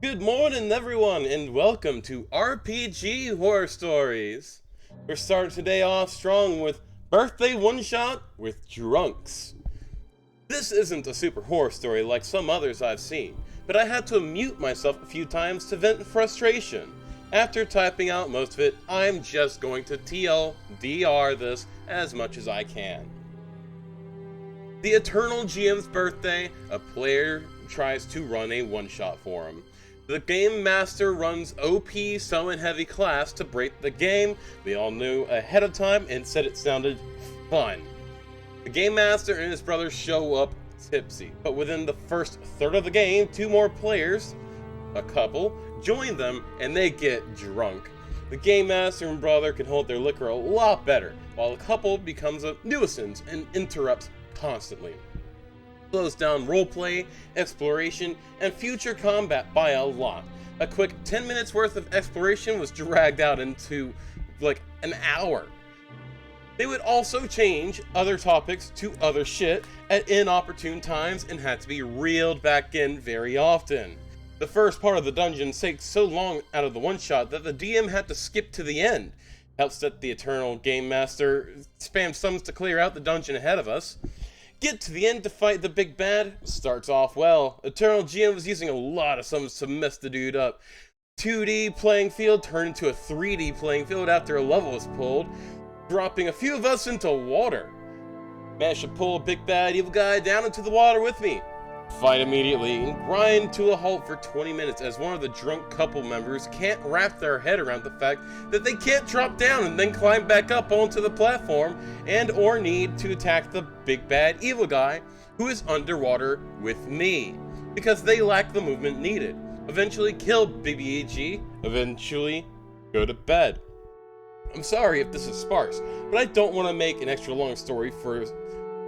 Good morning, everyone, and welcome to RPG Horror Stories. We're starting today off strong with Birthday One-Shot with Drunks. This isn't a super horror story like some others I've seen, but I had to mute myself a few times to vent frustration. After typing out most of it, I'm just going to TLDR this as much as I can. The Eternal GM's birthday, a player tries to run a one-shot for him. The Game Master runs OP Summon Heavy class to break the game. We all knew ahead of time and said it sounded fun. The Game Master and his brother show up tipsy, but within the first third of the game, two more players, a couple, join them and they get drunk. The Game Master and brother can hold their liquor a lot better, while the couple becomes a nuisance and interrupts constantly. Slows down roleplay, exploration, and future combat by a lot. A quick 10 minutes worth of exploration was dragged out into like an hour. They would also change other topics to other shit at inopportune times and had to be reeled back in very often. The first part of the dungeon takes so long out of the one-shot that the DM had to skip to the end. Helps that the Eternal Game Master spam summons to clear out the dungeon ahead of us. Get to the end to fight the big bad. Starts off well. Eternal GM was using a lot of summons to mess the dude up. 2D playing field turned into a 3D playing field after a level was pulled, dropping a few of us into water. Managed to pull a big bad evil guy down into the water with me. Fight immediately and grind to a halt for 20 minutes as one of the drunk couple members can't wrap their head around the fact that they can't drop down and then climb back up onto the platform and or need to attack the big bad evil guy who is underwater with me because they lack the movement needed. Eventually kill BBEG, eventually go to bed. I'm sorry if this is sparse, but I don't want to make an extra long story for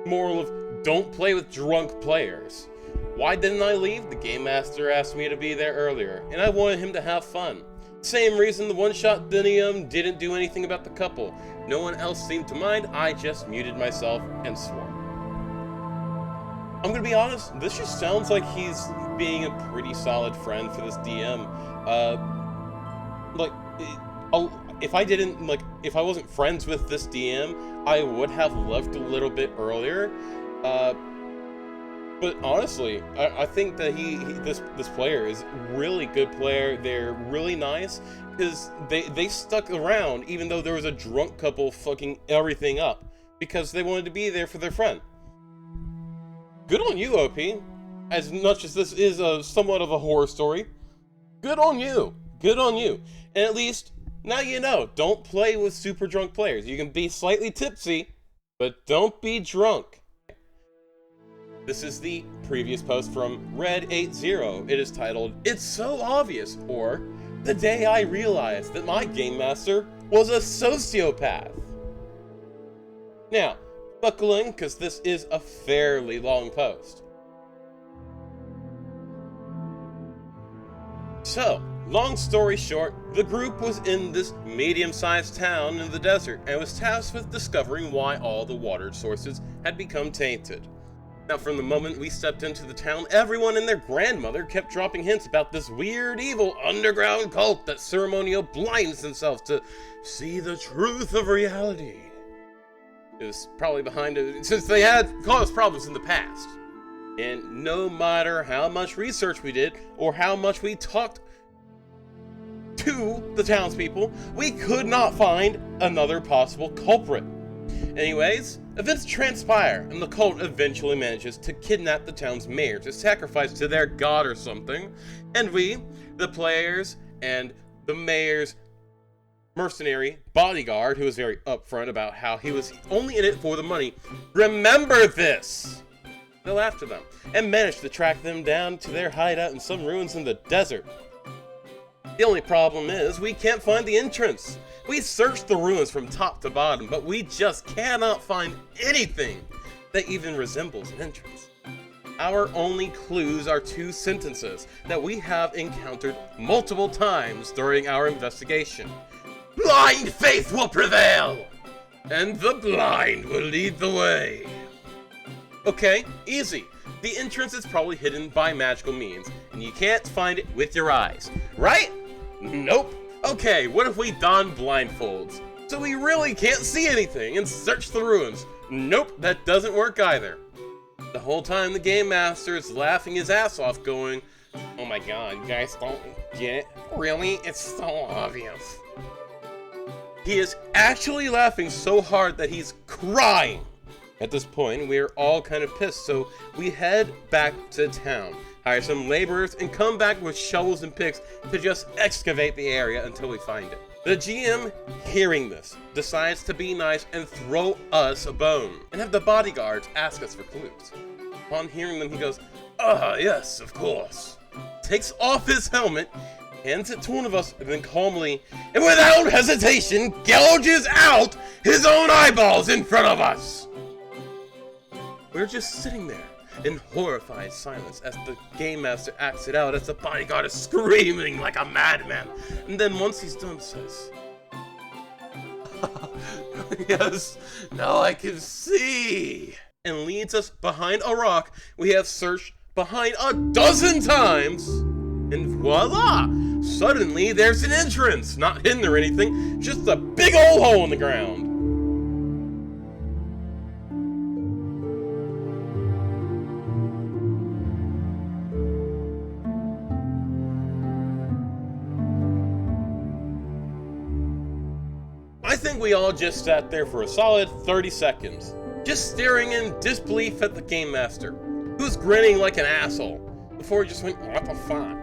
moral of don't play with drunk players. Why didn't I leave? The Game Master asked me to be there earlier, and I wanted him to have fun. Same reason the one-shot didn't do anything about the couple. No one else seemed to mind, I just muted myself and swore. I'm gonna be honest, this just sounds like he's being a pretty solid friend for this DM. If I wasn't friends with this DM, I would have left a little bit earlier. But honestly, I think that this player is a really good player. They're really nice because they stuck around even though there was a drunk couple fucking everything up because they wanted to be there for their friend. Good on you, OP. As much as this is somewhat of a horror story, good on you. Good on you. And at least now you know, don't play with super drunk players. You can be slightly tipsy, but don't be drunk. This is the previous post from Red80. It is titled, "It's So Obvious," or "The Day I Realized That My Game Master Was a Sociopath." Now, buckle in, because this is a fairly long post. So, long story short, the group was in this medium-sized town in the desert and was tasked with discovering why all the water sources had become tainted. Now, from the moment we stepped into the town, everyone and their grandmother kept dropping hints about this weird, evil, underground cult that ceremonial blinds themselves to see the truth of reality. It was probably behind it, since they had caused problems in the past. And no matter how much research we did, or how much we talked to the townspeople, we could not find another possible culprit. Anyways, events transpire, and the cult eventually manages to kidnap the town's mayor to sacrifice to their god or something, and we, the players, and the mayor's mercenary bodyguard, who was very upfront about how he was only in it for the money, remember this! They laughed at them, and managed to track them down to their hideout in some ruins in the desert. The only problem is, we can't find the entrance. We searched the ruins from top to bottom, but we just cannot find anything that even resembles an entrance. Our only clues are two sentences that we have encountered multiple times during our investigation. Blind faith will prevail, and the blind will lead the way. Okay, easy. the entrance is probably hidden by magical means, and you can't find it with your eyes, right? Nope. Okay, what if we don blindfolds? So we really can't see anything and search the ruins. Nope, that doesn't work either. The whole time the Game Master is laughing his ass off going, "Oh my god, you guys don't get it? Really? It's so obvious." He is actually laughing so hard that he's crying. At this point, we're all kind of pissed, so we head back to town, hire some laborers, and come back with shovels and picks to just excavate the area until we find it. The GM, hearing this, decides to be nice and throw us a bone, and have the bodyguards ask us for clues. Upon hearing them, he goes, yes, of course." Takes off his helmet, hands it to one of us, and then calmly, and without hesitation, gouges out his own eyeballs in front of us. We're just sitting there in horrified silence as the Game Master acts it out as the bodyguard is screaming like a madman. And then once he's done, says, "Yes, now I can see," and leads us behind a rock we have searched behind 12 times. And voila! Suddenly there's an entrance, not hidden or anything, just a big old hole in the ground. I think we all just sat there for a solid 30 seconds, just staring in disbelief at the Game Master, who was grinning like an asshole, before he just went, "What the fuck?"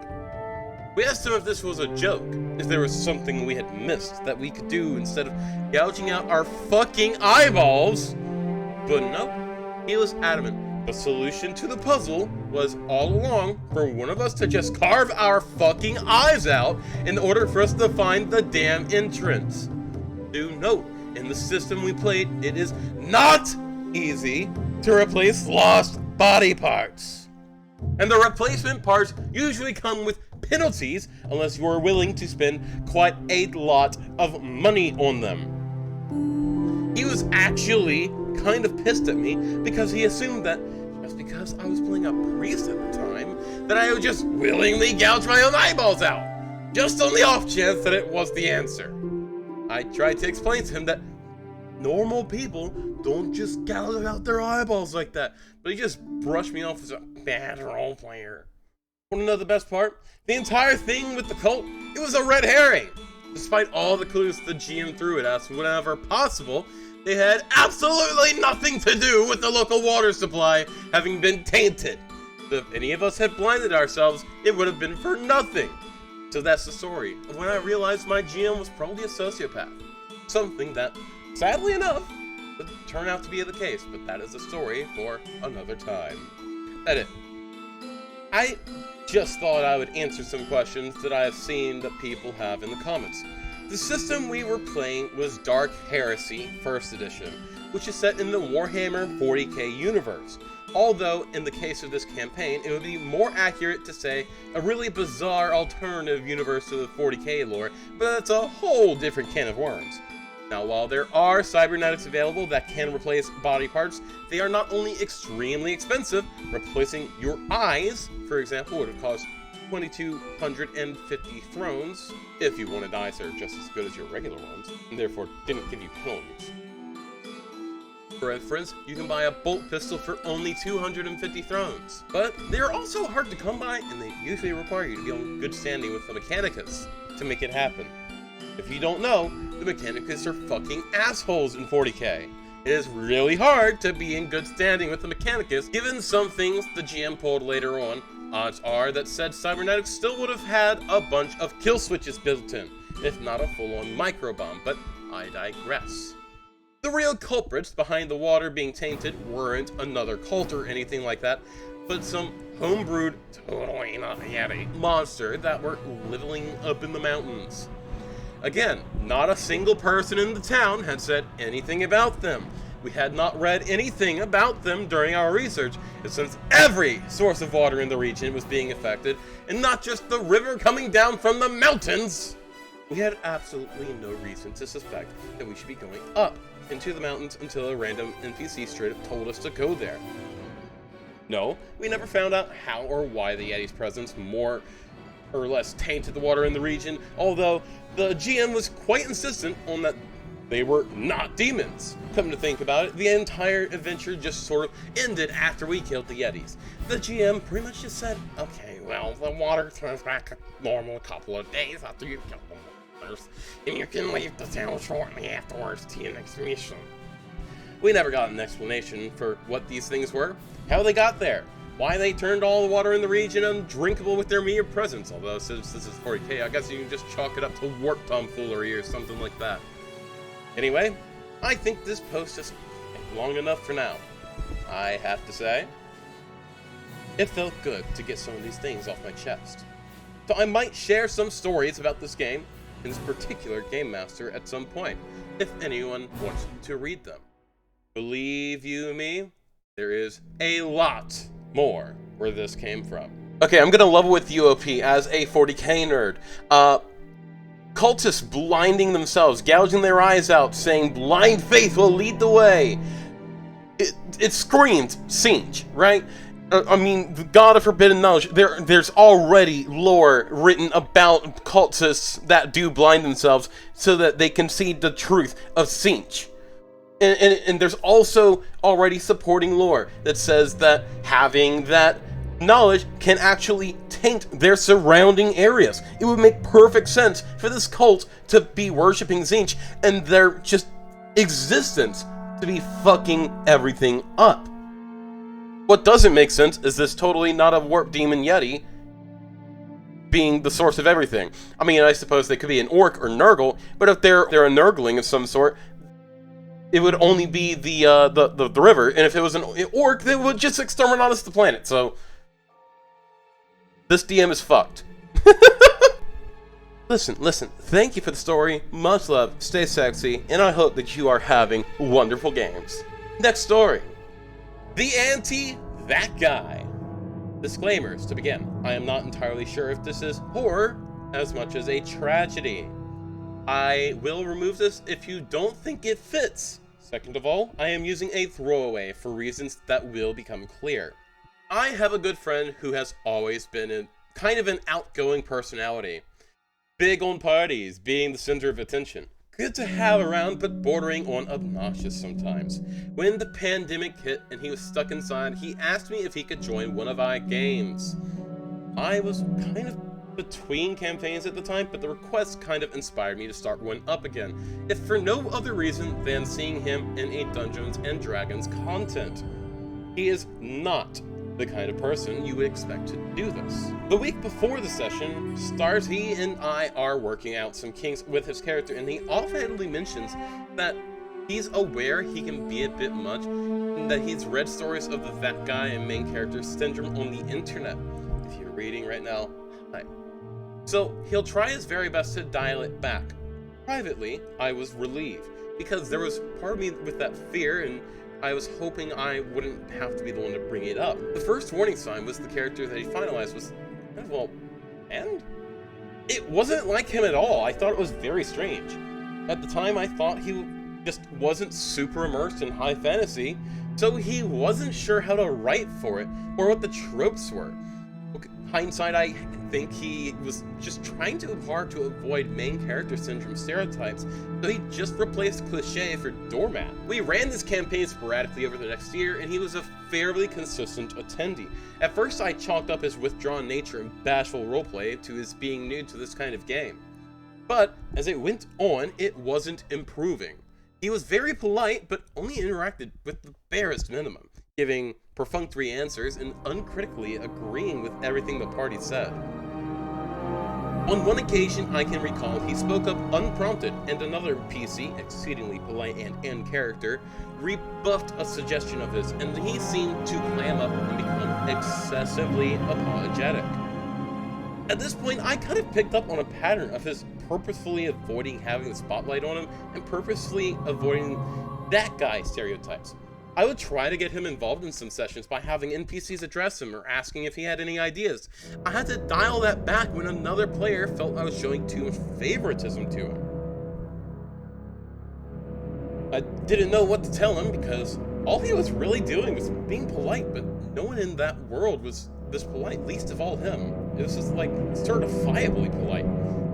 We asked him if this was a joke, if there was something we had missed that we could do instead of gouging out our fucking eyeballs, but no, he was adamant. The solution to the puzzle was all along for one of us to just carve our fucking eyes out in order for us to find the damn entrance. Do note, in the system we played, it is not easy to replace lost body parts. And the replacement parts usually come with penalties unless you are willing to spend quite a lot of money on them. He was actually kind of pissed at me because he assumed that just because I was playing a priest at the time, that I would just willingly gouge my own eyeballs out, just on the off chance that it was the answer. I tried to explain to him that normal people don't just gouge out their eyeballs like that, but he just brushed me off as a bad role player. Want to know the best part? The entire thing with the cult, it was a red herring. Despite all the clues the GM threw at us whenever possible, they had absolutely nothing to do with the local water supply having been tainted. So if any of us had blinded ourselves, it would have been for nothing. So that's the story of when I realized my GM was probably a sociopath. Something that, sadly enough, would turn out to be the case, but that is a story for another time. Edit. I just thought I would answer some questions that I have seen that people have in the comments. The system we were playing was Dark Heresy 1st Edition, which is set in the Warhammer 40k universe. Although, in the case of this campaign, it would be more accurate to say a really bizarre alternative universe to the 40k lore, but that's a whole different can of worms. Now, while there are cybernetics available that can replace body parts, they are not only extremely expensive. Replacing your eyes, for example, would have cost 2,250 thrones, if you wanted eyes that are just as good as your regular ones, and therefore didn't give you penalties. For instance, you can buy a bolt pistol for only 250 thrones. But they are also hard to come by, and they usually require you to be on good standing with the Mechanicus to make it happen. If you don't know, the Mechanicus are fucking assholes in 40k. It is really hard to be in good standing with the Mechanicus, given some things the GM pulled later on. Odds are that said cybernetics still would have had a bunch of kill switches built in, if not a full-on microbomb, but I digress. The real culprits behind the water being tainted weren't another cult or anything like that, but some homebrewed, totally not Yeti, monster that were living up in the mountains. Again, not a single person in the town had said anything about them. We had not read anything about them during our research, and since every source of water in the region was being affected, and not just the river coming down from the mountains, we had absolutely no reason to suspect that we should be going up into the mountains until a random NPC straight up told us to go there. No, we never found out how or why the Yeti's presence more or less tainted the water in the region, although the GM was quite insistent on that they were not demons. Come to think about it, the entire adventure just sort of ended after we killed the Yetis. The GM pretty much just said, okay, well, the water turns back to normal a couple of days after you kill the monsters, and you can leave the town shortly afterwards to your next mission. We never got an explanation for what these things were, how they got there, why they turned all the water in the region undrinkable with their mere presence, although since this is 40k, I guess you can just chalk it up to warp tomfoolery or something like that. Anyway, I think this post is long enough for now. I have to say, it felt good to get some of these things off my chest. So I might share some stories about this game, and this particular Game Master at some point, if anyone wants to read them. Believe you me, there is a lot more where this came from. Okay, I'm gonna level with UOP as a 40k nerd. Cultists blinding themselves, gouging their eyes out, saying blind faith will lead the way. It screamed Siege, right? I mean, the god of forbidden knowledge. There's already lore written about cultists that do blind themselves so that they can see the truth of Siege. And there's also already supporting lore that says that having that knowledge can actually taint their surrounding areas. It would make perfect sense for this cult to be worshipping Tzeentch and their just existence to be fucking everything up. What doesn't make sense is this totally not a warp demon Yeti being the source of everything. I mean, I suppose they could be an orc or Nurgle, but if they're a Nurgling of some sort, it would only be the river, and if it was an orc, they would just exterminate us the planet, so this DM is fucked. Listen, thank you for the story, much love, stay sexy, and I hope that you are having wonderful games. Next story. The Auntie That Guy. Disclaimers to begin. I am not entirely sure if this is horror as much as a tragedy. I will remove this if you don't think it fits. Second of all, I am using a throwaway for reasons that will become clear. I have a good friend who has always been kind of an outgoing personality. Big on parties, being the center of attention. Good to have around, but bordering on obnoxious sometimes. When the pandemic hit and he was stuck inside, he asked me if he could join one of our games. I was kind of between campaigns at the time, but the request kind of inspired me to start one up again, if for no other reason than seeing him in a Dungeons & Dragons content. He is not the kind of person you would expect to do this. The week before the session starts, he and I are working out some kinks with his character, and he offhandedly mentions that he's aware he can be a bit much, and that he's read stories of the That Guy and main character syndrome on the internet. If you're reading right now, hi. So he'll try his very best to dial it back. Privately, I was relieved, because there was part of me with that fear, and I was hoping I wouldn't have to be the one to bring it up. The first warning sign was the character that he finalized was kind of, well, and? It wasn't like him at all. I thought it was very strange. At the time, I thought he just wasn't super immersed in high fantasy, so he wasn't sure how to write for it, or what the tropes were. Hindsight, I think he was just trying too hard to avoid main character syndrome stereotypes, so he just replaced cliché for doormat. We ran this campaign sporadically over the next year, and he was a fairly consistent attendee. At first, I chalked up his withdrawn nature and bashful roleplay to his being new to this kind of game. But as it went on, it wasn't improving. He was very polite, but only interacted with the barest minimum, giving perfunctory answers and uncritically agreeing with everything the party said. On one occasion I can recall, he spoke up unprompted, and another PC, exceedingly polite and in character, rebuffed a suggestion of his, and he seemed to clam up and become excessively apologetic. At this point, I kind of picked up on a pattern of his purposefully avoiding having the spotlight on him and purposefully avoiding that guy stereotypes. I would try to get him involved in some sessions by having NPCs address him or asking if he had any ideas. I had to dial that back when another player felt I was showing too much favoritism to him. I didn't know what to tell him because all he was really doing was being polite, but no one in that world was this polite, least of all him. It was just like certifiably polite.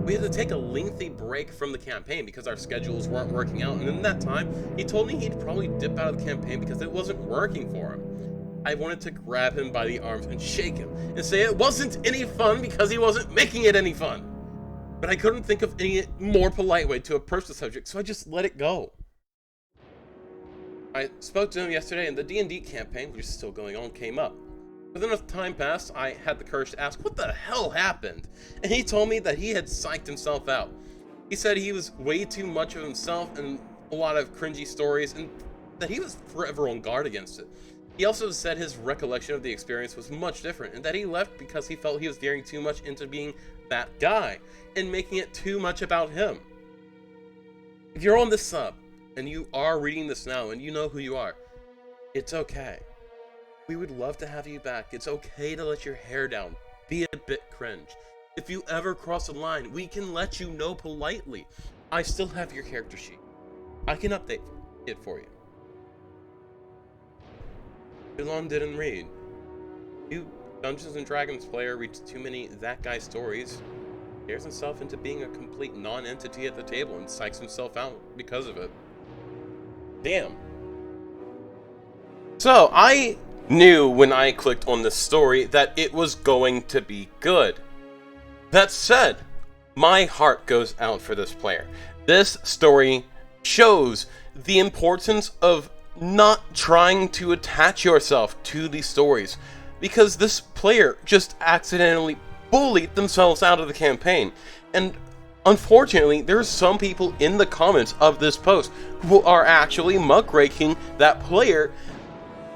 We had to take a lengthy break from the campaign because our schedules weren't working out, and in that time, he told me he'd probably dip out of the campaign because it wasn't working for him. I wanted to grab him by the arms and shake him and say it wasn't any fun because he wasn't making it any fun. But I couldn't think of any more polite way to approach the subject, so I just let it go. I spoke to him yesterday, and the D&D campaign, which is still going on, came up. With enough time passed, I had the courage to ask, what the hell happened? And he told me that he had psyched himself out. He said he was way too much of himself and a lot of cringy stories, and that he was forever on guard against it. He also said his recollection of the experience was much different, and that he left because he felt he was veering too much into being that guy, and making it too much about him. If you're on this sub, and you are reading this now, and you know who you are, it's okay. We would love to have you back. It's okay to let your hair down, be a bit cringe. If you ever cross a line, we can let you know politely. I still have your character sheet. I can update it for you. Too long didn't read. You Dungeons & Dragons player reads too many That Guy stories, tears himself into being a complete non-entity at the table and psychs himself out because of it. Damn. So, I knew when I clicked on this story that it was going to be good. That said, my heart goes out for this player. This story shows the importance of not trying to attach yourself to these stories, because this player just accidentally bullied themselves out of the campaign. And unfortunately, there are some people in the comments of this post who are actually muckraking that player,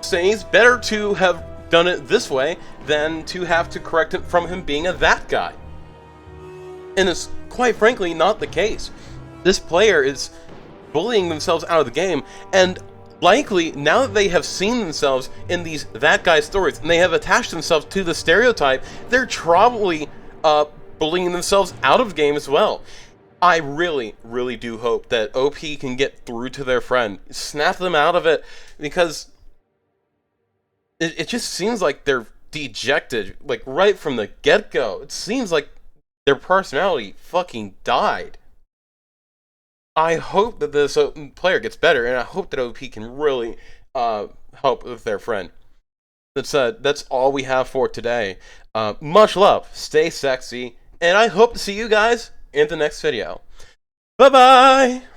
saying it's better to have done it this way than to have to correct it from him being a that guy. And it's quite frankly not the case. This player is bullying themselves out of the game, and likely, now that they have seen themselves in these that guy stories, and they have attached themselves to the stereotype, they're probably bullying themselves out of the game as well. I really, really do hope that OP can get through to their friend, snap them out of it, because it just seems like they're dejected, like right from the get-go. It seems like their personality fucking died. I hope that this player gets better, and I hope that OP can really help with their friend. That's all we have for today. Much love, stay sexy, and I hope to see you guys in the next video. Bye-bye!